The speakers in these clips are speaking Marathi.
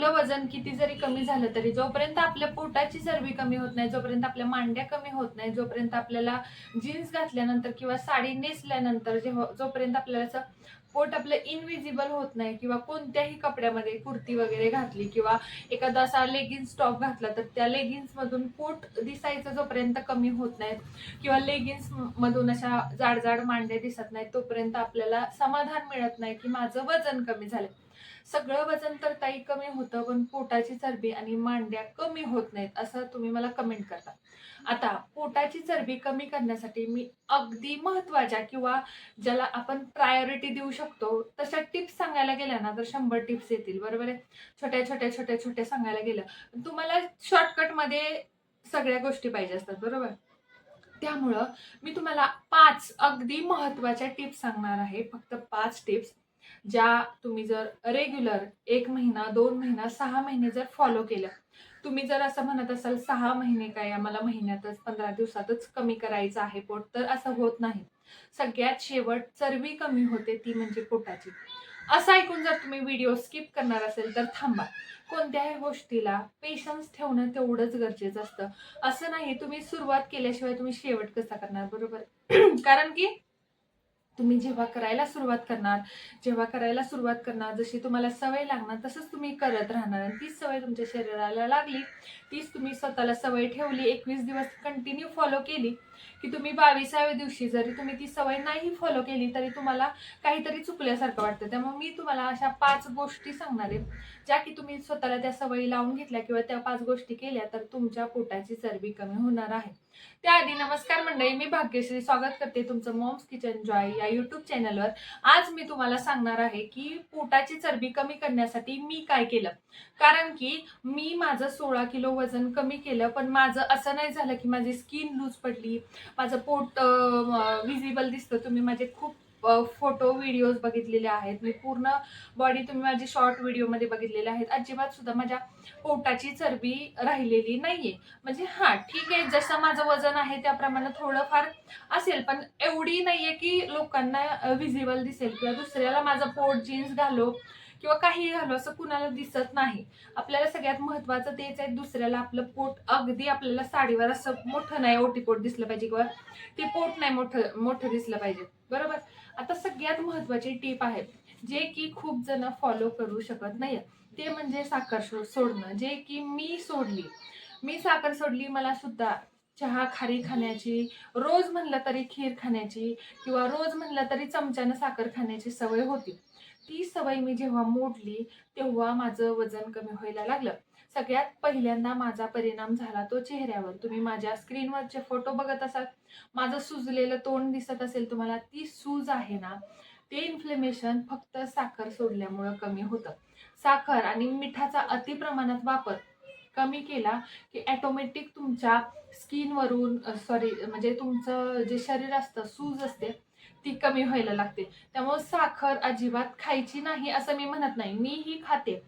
आपलं वजन किती जरी कमी झालं तरी जोपर्यंत आपल्या पोटाची चरबी कमी होत नाही, जोपर्यंत आपल्या मांड्या कमी होत नाही, जोपर्यंत आपल्याला जीन्स घातल्यानंतर किंवा साडी नेसल्यानंतर जोपर्यंत आपल्याला असं पोट आपलं इनविजिबल होत नाही किंवा कोणत्याही कपड्यामध्ये कुर्ती वगैरे घातली किंवा एखादा असा लेगिन्स टॉप घातला तर त्या लेगिन्स मधून पोट दिसायचं जोपर्यंत कमी होत नाहीत किंवा लेगिन्स मधून अशा जाड जाड मांड्या दिसत नाहीत तोपर्यंत आपल्याला समाधान मिळत नाही की माझं वजन कमी झालं. सगळं वजन तर ताई कमी होतं पण पोटाची चरबी आणि मांड्या कमी होत नाहीत असं तुम्ही मला कमेंट करता. आता पोटाची चरबी कमी करण्यासाठी मी अगदी महत्वाच्या किंवा ज्याला आपण प्रायोरिटी देऊ शकतो तशा टिप्स सांगायला गेल्या ना तर 100 टिप्स येतील, बरोबर आहे. छोट्या छोट्या सांगायला गेलं तुम्हाला शॉर्टकट मध्ये सगळ्या गोष्टी पाहिजे असतात, बरोबर. त्यामुळं मी तुम्हाला 5 अगदी महत्त्वाच्या टिप्स सांगणार आहे. फक्त 5 टिप्स ज्या तुम्ही जर रेग्युलर 1 महिना, 2 महिना, 6 महिने जर फॉलो केलं. तुम्ही जर असं म्हणत असाल 6 महिने काय आम्हाला महिन्यातच 15 दिवसातच कमी करायचं आहे पोट, तर असं होत नाही. सगळ्यात शेवट चरबी कमी होते ती म्हणजे पोटाची. असं ऐकून जर तुम्ही व्हिडिओ स्किप करणार असेल तर थांबा. कोणत्याही गोष्टीला पेशन्स ठेवणं तेवढंच गरजेचं असतं. असं नाही तुम्ही सुरुवात केल्याशिवाय तुम्ही शेवट कसा करणार, बरोबर. कारण की तुम्ही जेव्हा करायला सुरुवात करणार जशी तुम्हाला सवय लागणार तसंच तुम्ही करत राहणार आणि तीच सवय तुमच्या शरीराला लागली, तीच तुम्ही स्वतःला सवय ठेवली, 21 दिवस कंटिन्यू फॉलो केली की तुम्ही 22व्या दिवशी जरी तुम्ही ती सवय नाही फॉलो केली तरी तुम्हाला काहीतरी चुकल्यासारखं वाटतं. त्यामुळे मी तुम्हाला अशा 5 गोष्टी सांगणार आहे ज्या की तुम्ही स्वतःला त्या सवयी लावून घेतल्या किंवा त्या 5 गोष्टी केल्या तर तुमच्या पोटाची चरबी कमी होणार आहे. त्याआधी नमस्कार मंडळी, मी भाग्यश्री स्वागत करते तुमचं मॉम्स किचन जॉय या युट्यूब चॅनलवर. आज मी तुम्हाला सांगणार आहे की पोटाची चरबी कमी करण्यासाठी मी काय केलं. कारण की मी माझं 16 किलो वजन कमी केलं पण माझं असं नाही झालं की माझी स्किन लूज पडली, माझं पोट विजिबल दिसतं. तुम्ही माझे खूप फोटो व्हिडिओज बघितलेले आहेत, मी पूर्ण बॉडी तुम्ही माझी शॉर्ट व्हिडिओमध्ये बघितलेले आहेत. अजिबात सुद्धा माझ्या पोटाची चरबी राहिलेली नाहीये. म्हणजे हा ठीक आहे, जसं माझं वजन आहे त्याप्रमाणे थोडंफार असेल पण एवढी नाहीये की लोकांना व्हिजिबल दिसेल किंवा दुसऱ्याला माझं पोट जीन्स घालो किंवा काही घालो असं कुणाला दिसत नाही. आपल्याला सगळ्यात महत्वाचं तेच आहे, दुसऱ्याला आपलं पोट अगदी आपल्याला साडीवर असं मोठं नाही ओटी पोट दिसलं पाहिजे किंवा ते पोट नाही मोठं मोठं दिसलं पाहिजे, बरोबर. आता सगळ्यात महत्वाची टीप आहे जे की खूप जण फॉलो करू शकत नाही, ते म्हणजे साखर सोडणं, जे की मी सोडली. मी साखर सोडली. मला सुद्धा चहा खारी खाण्याची, रोज म्हणलं तरी खीर खाण्याची किंवा रोज म्हणलं तरी चमच्यानं साखर खाण्याची सवय होती. ती सवय मी जेव्हा मोडली तेव्हा माझं वजन कमी व्हायला लागलं. सगळ्यात पहिल्यांदा माझा परिणाम झाला तो चेहऱ्यावर. तुम्ही माझ्या स्क्रीनवरचे फोटो बघत असाल, माझं सुजलेलं तोंड दिसत असेल तुम्हाला, ती सूज आहे ना, ते इन्फ्लेमेशन फक्त साखर सोडल्यामुळं कमी होतं. साखर आणि मिठाचा अतिप्रमाणात वापर कमी केला की ऑटोमॅटिक तुमच्या स्किनवरून सॉरी म्हणजे तुमचं जे शरीर असतं, सूज असते ती कमी व्हायला लागते. त्यामुळे साखर अजिबात खायची नाही असं मी म्हणत नाही, मीही खाते.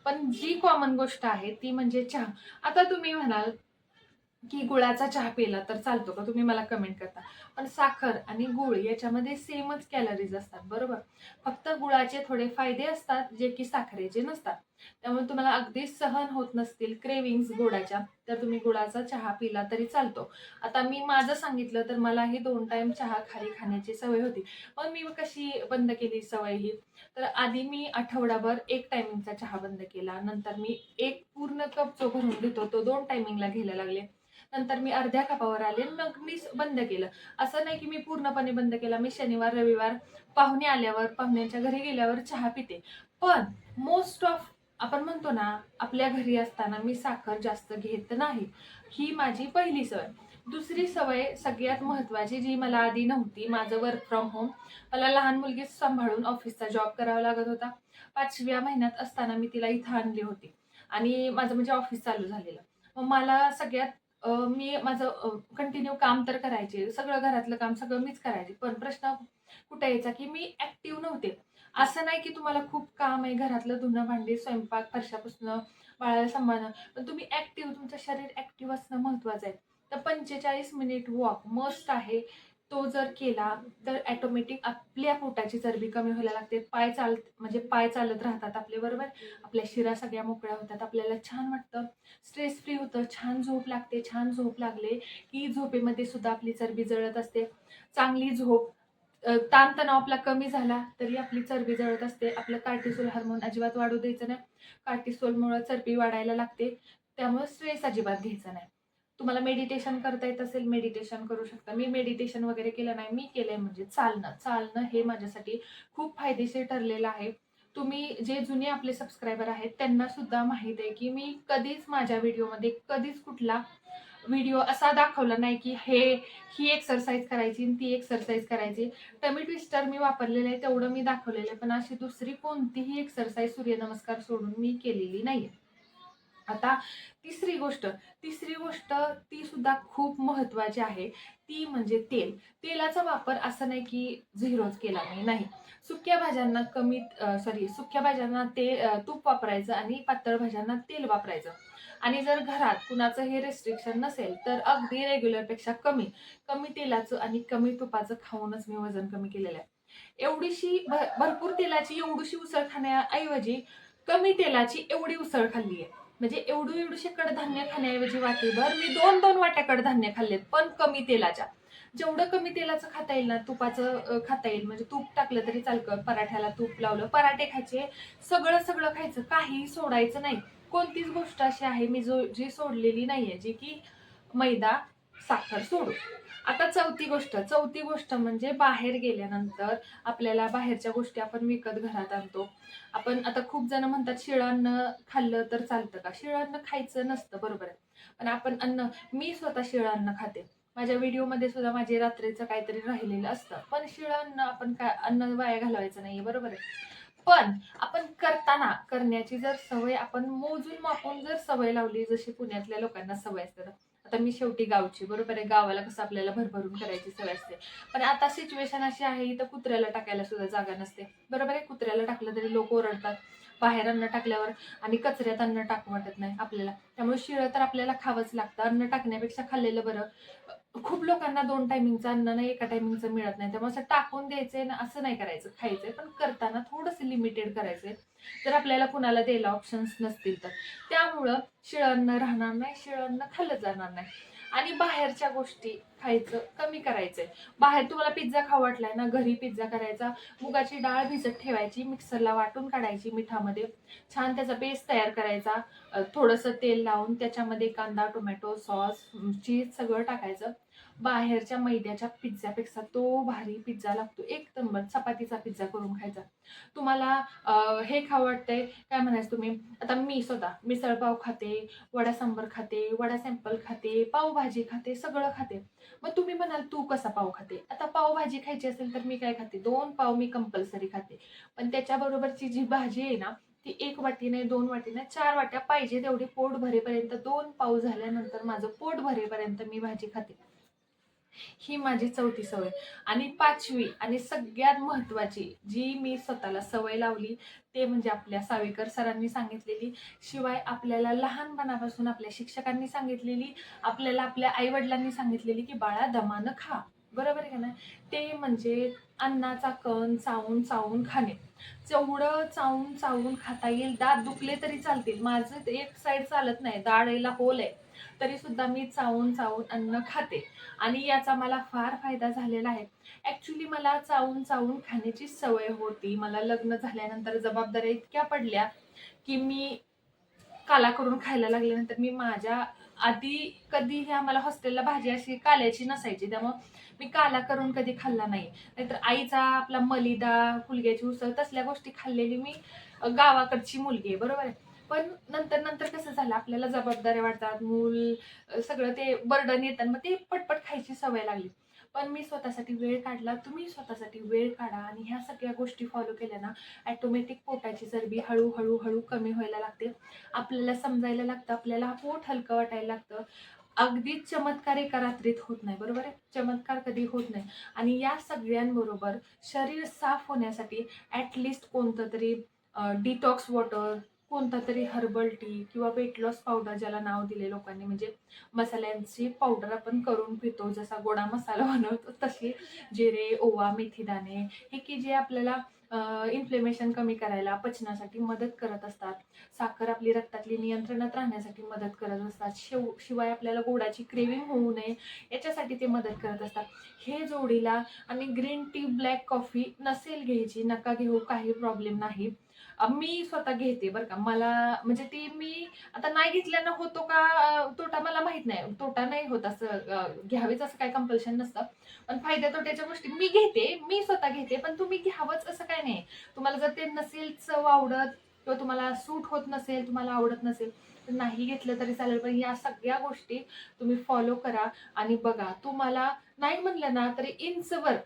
पण जी कॉमन गोष्ट आहे ती म्हणजे चहा. आता तुम्ही म्हणाल की गुळाचा चहा पिला तर चालतो का? तुम्ही मला कमेंट करता. पण साखर आणि गूळ याच्यामध्ये सेमच कॅलरीज असतात, बरोबर. फक्त गुळाचे थोडे फायदे असतात जे की साखरेचे नसतात. त्यामुळे तुम्हाला अगदी सहन होत नसतील क्रेविंग्स गोडाच्या तर तुम्ही गुळाचा चहा पिला तरी चालतो. आता मी माझं सांगितलं तर मलाही 2 टाइम चहा खारी खाण्याची सवय होती. मग मी कशी बंद केली सवय ही, तर आधी मी आठवडाभर 1 टायमिंगचा चहा बंद केला. नंतर मी 1 पूर्ण कप जो भरून घेतो तो 2 टायमिंगला घ्यायला लागले. नंतर मी अर्ध्या कपावर आले, मग मी बंद केलं. असं नाही की मी पूर्णपणे बंद केला. मी शनिवार, रविवार पाहुणे आल्यावर, पाहुण्यांच्या घरी गेल्यावर चहा पिते. पण मोस्ट ऑफ आपण म्हणतो ना, आपल्या घरी असताना मी साखर जास्त घेत नाही. ही माझी पहिली सवय. दुसरी सवय सगळ्यात महत्त्वाची जी मला आधी नव्हती, माझं वर्क फ्रॉम होम. मला लहान मुलगी सांभाळून ऑफिसचा जॉब करावा लागत होता. 5व्या महिन्यात असताना मी तिला इथं आणली होती आणि माझं म्हणजे ऑफिस चालू झालेलं. मग मला सगळ्यात मी माझं कंटिन्यू काम तर करायचे. सगळं घरातलं काम सगळं मीच करायचे. पण प्रश्न कुठे यायचा, की मी ॲक्टिव्ह नव्हते. असं नाही की तुम्हाला खूप काम आहे, घरातलं धुणं, भांडी, स्वयंपाक, फरशा पुसणं, बाळाला सांभाळणं. पण तुम्ही ॲक्टिव्ह, तुमचं शरीर ॲक्टिव्ह असणं महत्त्वाचं आहे. तर 45 मिनिट वॉक मस्ट आहे. तो जर केला तर ॲटोमॅटिक आपल्या पोटाची चरबी कमी व्हायला लागते. पाय चालत राहतात आपले, बरोबर. आपल्या शिरा सगळ्या मोकळ्या होतात, आपल्याला छान वाटतं, स्ट्रेस फ्री होतं, छान झोप लागते. छान झोप लागले की झोपेमध्ये सुद्धा आपली चरबी जळत असते. चांगली झोप, ताणतणाव आपला कमी झाला तरी आपली चरबी जळत असते. आपलं कार्टिसोल हार्मोन अजिबात वाढू द्यायचं नाही. कार्टिसोलमुळे चरबी वाढायला लागते, त्यामुळे स्ट्रेस अजिबात घ्यायचा नाही. तुम्हाला मेडिटेशन करता येत असेल, मेडिटेशन करू शकता. मी मेडिटेशन वगैरे केलं नाही, मी केलंय म्हणजे चालणं हे माझ्यासाठी खूप फायदेशीर ठरलेलं आहे. तुम्ही जे जुने आपले सबस्क्रायबर आहेत त्यांना सुद्धा माहित आहे की मी कधीच माझ्या व्हिडिओमध्ये कधीच कुठला व्हिडिओ असा दाखवला नाही की ही एक्सरसाइज करायची आणि ती एक्सरसाइज करायची. टमी ट्विस्टर मी वापरलेलं आहे, तेवढं मी दाखवलेलं आहे, पण अशी दुसरी कोणतीही एक्सरसाइज सूर्यनमस्कार सोडून मी केलेली नाहीये. आता तिसरी गोष्ट ती सुद्धा खूप महत्वाची आहे, ती म्हणजे तेलाचा वापर असं नाही की झिरोच केला नाही. सुक्या भाज्यांना सुक्या भाज्यांना तूप वापरायचं आणि पातळ भाज्यांना तेल वापरायचं. आणि जर घरात कुणाचं हे रेस्ट्रिक्शन नसेल तर अगदी रेग्युलरपेक्षा कमी कमी तेलाचं आणि कमी तुपाचं खाऊनच मी वजन कमी केलेलं आहे. भरपूर तेलाची एवढीशी उसळ खाण्याऐवजी कमी तेलाची एवढी उसळ खाल्ली आहे. म्हणजे एवढीशी कडधान्य खाण्याऐवजी वाटीभर मी 2-2 वाट्या कडधान्य खाल्लेत, पण कमी तेलाच्या. जेवढं कमी तेलाचं खाता येईल ना, तुपाचं खाता येईल, म्हणजे तूप टाकलं तरी चालतं. पराठ्याला तूप लावलं, पराठे खायचे, सगळं खायचं, काहीही सोडायचं नाही. कोणतीच गोष्ट अशी आहे मी जी सोडलेली नाहीये, जी की मैदा, साखर सोडून. आता चौथी गोष्ट म्हणजे बाहेर गेल्यानंतर आपल्याला बाहेरच्या गोष्टी आपण विकत घरात आणतो. आपण आता खूप जण म्हणतात शिळं अन्न खाल्लं तर चालतं का? शिळं अन्न खायचं नसतं, बरोबर आहे. पण मी स्वतः शिळं अन्न खाते. माझ्या व्हिडिओमध्ये सुद्धा माझे रात्रीचं काहीतरी राहिलेलं असतं. पण शिळं अन्न आपण काय अन्न वाया घालवायचं नाहीये, बरोबर आहे. पण आपण करण्याची जर सवय आपण मोजून मापून जर सवय लावली, जशी पुण्यातल्या लोकांना सवय असते ना. आता मी शेवटी गावची, बरोबर आहे. गावाला कसं आपल्याला भरभरून करायची सवय असते. पण आता सिच्युएशन अशी आहे, इथं कुत्र्याला टाकायला सुद्धा जागा नसते, बरोबर आहे. कुत्र्याला टाकलं तरी लोक ओरडतात. बाहेर अन्न टाकल्यावर आणि कचऱ्यात अन्न टाकू वाटत नाही आपल्याला. त्यामुळे शिळं तर आपल्याला खावंच लागतं. अन्न टाकण्यापेक्षा खाल्लेलं बरं. खूप लोकांना 2 टायमिंगचं अन्न नाही, एका टायमिंगचं मिळत नाही. त्यामुळे असं टाकून द्यायचंय ना असं नाही करायचं. खायचंय, पण करताना थोडंसं लिमिटेड करायचंय. जर आपल्याला कुणाला द्यायला ऑप्शन्स नसतील तर. त्यामुळं शिळं अन्न राहणार नाही, शिळं अन्न खाल्लं जाणार नाही. आणि बाहेरच्या गोष्टी खायचं कमी करायचंय. बाहेर तुम्हाला पिझ्झा खाऊ वाटलाय ना, घरी पिझ्झा करायचा. मुगाची डाळ भिजत ठेवायची, मिक्सरला वाटून काढायची मिठामध्ये. छान त्याचा पेस्ट तयार करायचा. थोडंसं तेल लावून त्याच्यामध्ये कांदा, टोमॅटो सॉस, चीज सगळं टाकायचं. बाहेरच्या मैद्याच्या पिझ्झापेक्षा तो भारी पिझ्झा लागतो. एक नंबर चपातीचा पिझ्झा करून खायचा. तुम्हाला हे खावं वाटतंय, काय म्हणायचं तुम्ही, आता मी स्वतः मिसळपाव खाते, वडा सांबर खाते, वडा सॅम्पल खाते, पावभाजी खाते, सगळं खाते. मग तुम्ही म्हणाल तू कसा पाव खाते? आता पावभाजी खायची असेल तर मी काय खाते, 2 पाव मी कंपल्सरी खाते. पण त्याच्याबरोबरची जी भाजी आहे ना, ती 1 वाटी नाही, 2 वाटी नाही, 4 वाट्या पाहिजे तेवढी पोट भरेपर्यंत, 2 पाव झाल्यानंतर माझं पोट भरेपर्यंत मी भाजी खाते. ही माझी चौथी सवय. आणि 5वी आणि सगळ्यात महत्वाची जी मी स्वतःला सवय लावली, ते म्हणजे आपल्या सावेकर सरांनी सांगितलेली, शिवाय आपल्याला लहानपणापासून आपल्या शिक्षकांनी सांगितलेली, आपल्याला आपल्या आई वडिलांनी सांगितलेली की बाळा दमानं खा, बरोबर आहे का नाही. ते म्हणजे अन्नाचा कण चावून चावून खाणे. जेवढं चावून चावून खाता येईल, दात दुखले तरी चालतील, माझं एक साईड चालत नाही, दाढेला होल आहे, तरी सुद्धा मी चावून चावून अन्न खाते. आणि याचा मला फार फायदा झालेला आहे. ऍक्च्युली मला चावून चावून खाण्याची सवय होती. मला लग्न झाल्यानंतर जबाबदाऱ्या इतक्या पडल्या की मी काला करून खायला लागल्यानंतर मी माझ्या आधी कधीही आम्हाला हॉस्टेलला भाजी अशी काल्याची नसायची, त्यामुळं मी काला करून कधी खाल्ला नाही. नाहीतर आईचा आपला मलिदा, फुलग्याची उसळ तसल्या गोष्टी खाल्लेली मी. गावाकडची मुलगी आहे, बरोबर आहे. पण नंतर नंतर कसं झालं, आपल्याला जबाबदाऱ्या वाटतात, सगळं ते बर्डन येतात, मग ते पटपट खायची सवय लागली. पण मी स्वतःसाठी वेळ काढला, तुम्ही स्वतःसाठी वेळ काढा आणि ह्या सगळ्या गोष्टी फॉलो केल्या ना, ॲटोमॅटिक पोटाची चरबी हळूहळू हळू कमी व्हायला लागते. आपल्याला समजायला लागतं, आपल्याला पोट हलकं वाटायला लागतं. अगदीच चमत्कार एका रात्रीत होत नाही, बरोबर आहे. चमत्कार कधी होत नाही. आणि या सगळ्यांबरोबर शरीर साफ होण्यासाठी ॲटलिस्ट कोणतं तरी डिटॉक्स वॉटर, कोणता तरी हर्बल टी किंवा वेट लॉस पावडर ज्याला नाव दिले लोकांनी, म्हणजे मसाल्यांची पावडर आपण करून पितो, जसा गोडा मसाला बनवतो तशी जिरे, ओवा, मेथीदाणे हे की जे आपल्याला इन्फ्लेमेशन कमी करायला, पचनासाठी मदत करत असतात. साखर आपली रक्तातली नियंत्रणात राहण्यासाठी मदत करत असतात. शिवाय आपल्याला गोडाची क्रेविंग होऊ नये याच्यासाठी ते मदत करत असतात. हे जोडीला आणि ग्रीन टी, ब्लॅक कॉफी नसेल घ्यायची, नका घेऊ, काही प्रॉब्लेम नाही. मी स्वतः घेते बरं का. मला म्हणजे ती मी आता नाही घेतल्यानं होतो का तोटा मला माहित नाही. तोटा नाही होत असं, घ्यावेच असं काही कंपल्शन नसतं. पण फायद्या तोट्याच्या गोष्टी मी घेते, मी स्वतः घेते, पण तुम्ही घ्यावंच असं काय नाही. तुम्हाला जर ते नसेल चव आवडत किंवा तुम्हाला सूट होत नसेल, तुम्हाला आवडत नसेल, तर नाही घेतलं तरी चालेल. पण या सगळ्या गोष्टी तुम्ही फॉलो करा आणि बघा. तुम्हाला नाही म्हणलं ना तरी इंचभर,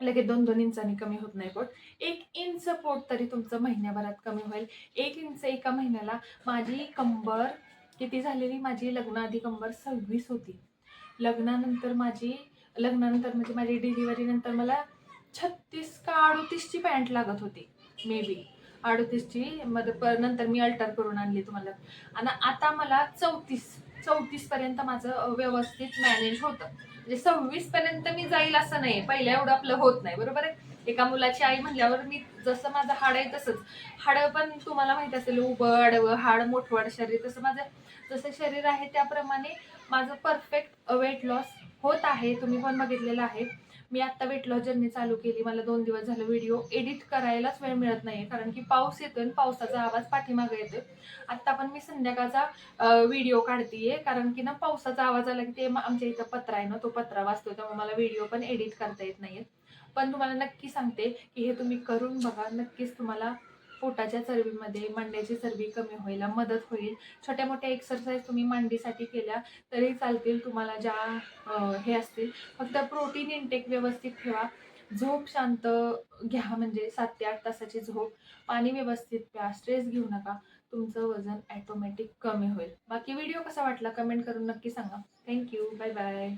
लगेच 2-2 इंचांनी कमी होत नाही पोट. 1 इंच पोट तरी तुमचं महिन्याभरात कमी होईल. 1 इंच एका महिन्याला. माझी कंबर किती झालेली, माझी लग्नाआधी कंबर 26 होती. लग्नानंतर म्हणजे माझी डिलिव्हरी नंतर मला 36 का 38 ची पॅन्ट लागत होती, मे बी 38 ची. नंतर मी अल्टर करून आणली तुम्हाला. आणि आता मला 34 पर्यंत माझं व्यवस्थित मॅनेज होतं. म्हणजे 26 पर्यंत मी जाईल असं नाही, पहिल्या एवढं आपलं होत नाही, बरोबर आहे. एका मुलाची आई म्हणल्यावर मी जसं माझं हाड आहे तसंच हाड पण तुम्हाला माहित असेल, उभं आडवं हाड, मोठवाड शरीर, तसं माझं जसं शरीर आहे त्याप्रमाणे माझं परफेक्ट वेट लॉस होत आहे. तुम्ही पण बघितलेलं आहे. मी आता वेट लॉस जर्नी चालू केली. मला 2 दिवस झाले व्हिडिओ एडिट करायलाच वेळ मिळत नाहीये, कारण की पाऊस येतोय आणि पावसाचा आवाज पाठीमागे येतोय. आता पण मी संध्याकाळचा व्हिडिओ काढतीये, कारण की ना पावसाचा आवाज आला की ते आमच्या इथं पत्रा आहे ना, तो पत्रा वाजतो, त्यामुळे मला व्हिडिओ पण एडिट करता येत नाहीये. पण तुम्हाला नक्की सांगते की हे तुम्ही करून बघा. नक्कीच तुम्हाला पोटाच्या चरबीमध्ये, मांड्याची चरबी कमी व्हायला मदत होईल. छोट्या मोठ्या एक्सरसाइज तुम्ही मांडीसाठी केल्या तरी चालतील, तुम्हाला ज्या हे असतील. फक्त प्रोटीन इनटेक व्यवस्थित ठेवा. झोप शांत घ्या, म्हणजे 7 ते 8 तासाची झोप. पाणी व्यवस्थित प्या. स्ट्रेस घेऊ नका. तुमचं वजन ऑटोमॅटिक कमी होईल. बाकी व्हिडिओ कसा वाटला कमेंट करून नक्की सांगा. थँक्यू. Bye bye.